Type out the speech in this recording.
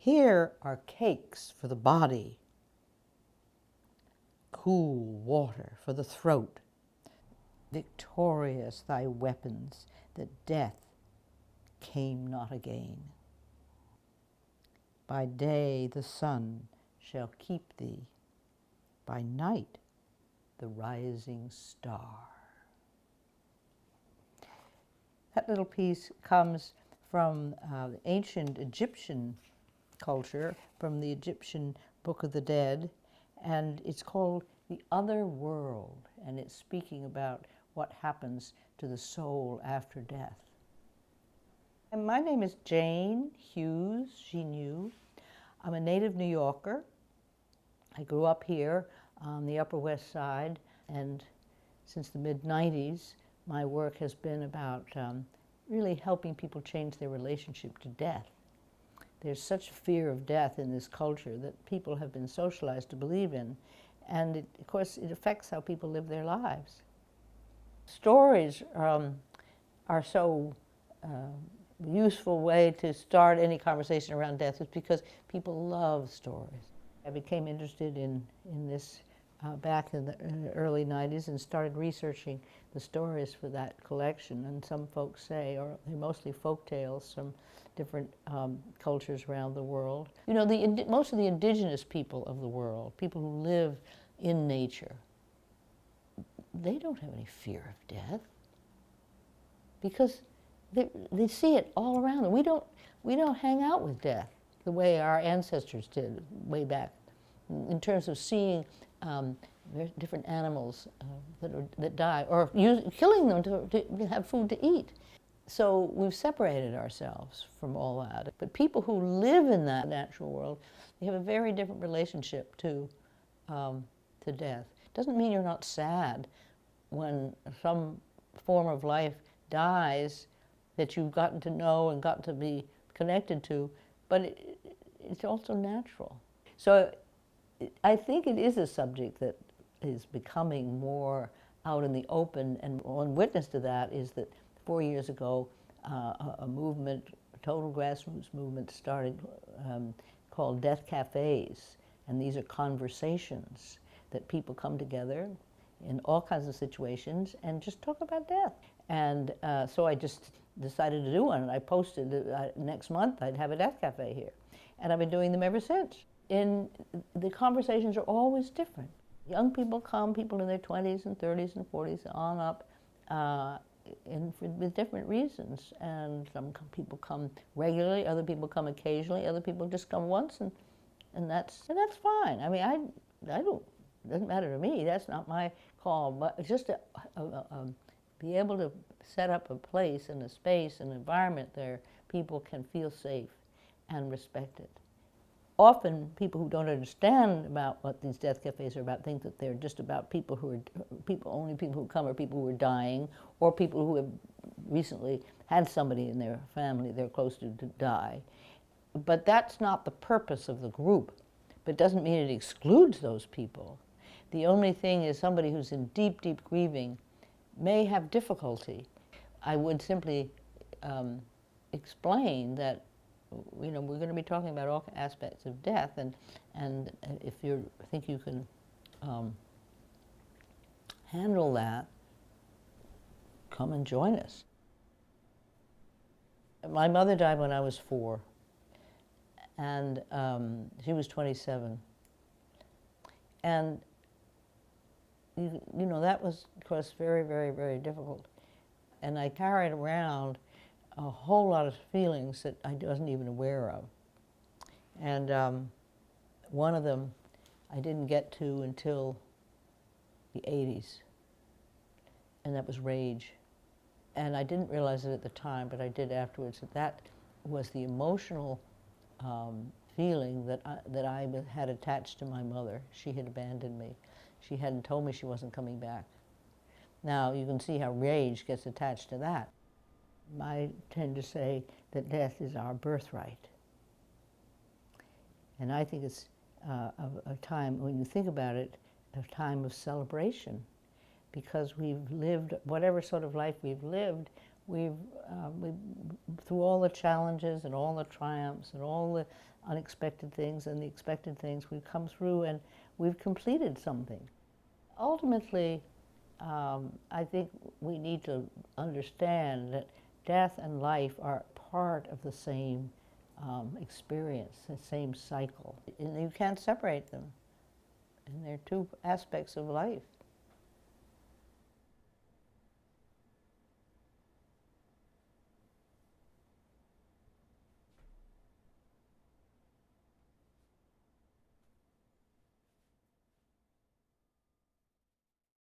Here are cakes for the body, cool water for the throat. Victorious thy weapons, that death came not again. By day the sun shall keep thee, by night the rising star. That little piece comes from ancient Egyptian culture, from the Egyptian Book of the Dead, and it's called The Other World, and it's speaking about what happens to the soul after death. And my name is Jane Hughes Gignoux. I'm a native New Yorker. I grew up here on the Upper West Side, and since the mid-90s, my work has been about really helping people change their relationship to death. There's such fear of death in this culture that people have been socialized to believe in, and of course it affects how people live their lives. Stories are so useful way to start any conversation around death is because people love stories. I became interested in this back in the early 90s and started researching the stories for that collection. And some folks say, or they're mostly folk tales from different cultures around the world. You know, most of the indigenous people of the world, people who live in nature, they don't have any fear of death because they see it all around them. We don't hang out with death the way our ancestors did way back in terms of seeing different animals that die, or killing them to have food to eat. So we've separated ourselves from all that. But people who live in that natural world, they have a very different relationship to death. Doesn't mean you're not sad when some form of life dies that you've gotten to know and got to be connected to, but it's also natural. So I think it is a subject that is becoming more out in the open, and one witness to that is that 4 years ago, a movement, a total grassroots movement started called Death Cafes, and these are conversations that people come together in all kinds of situations and just talk about death. And so I just decided to do one, and I posted next month I'd have a death cafe here. And I've been doing them ever since. And the conversations are always different. Young people come, people in their 20s and 30s and 40s, on up, with different reasons. And some people come regularly, other people come occasionally, other people just come once, and that's fine. I mean, I don't, it doesn't matter to me, that's not my call, but just to be able to set up a place and a space, an environment there people can feel safe and respected. Often people who don't understand about what these death cafes are about think that they're just about people who are, only people who come are people who are dying, or people who have recently had somebody in their family they're close to die. But that's not the purpose of the group. But it doesn't mean it excludes those people. The only thing is somebody who's in deep, deep grieving may have difficulty. I would simply explain that, you know, we're going to be talking about all aspects of death, and if you think you can handle that, come and join us. My mother died when I was 4, and she was 27. And you know, that was, of course, very, very, very difficult. And I carried around a whole lot of feelings that I wasn't even aware of. And one of them I didn't get to until the 80s, and that was rage. And I didn't realize it at the time, but I did afterwards, that was the emotional feeling that I had attached to my mother. She had abandoned me. She hadn't told me she wasn't coming back. Now, you can see how rage gets attached to that. I tend to say that death is our birthright. And I think it's a time, when you think about it, a time of celebration, because we've lived, whatever sort of life we've lived, we've, through all the challenges and all the triumphs and all the unexpected things and the expected things, we've come through and we've completed something. Ultimately, I think we need to understand that death and life are part of the same experience, the same cycle. And you can't separate them. And they're two aspects of life.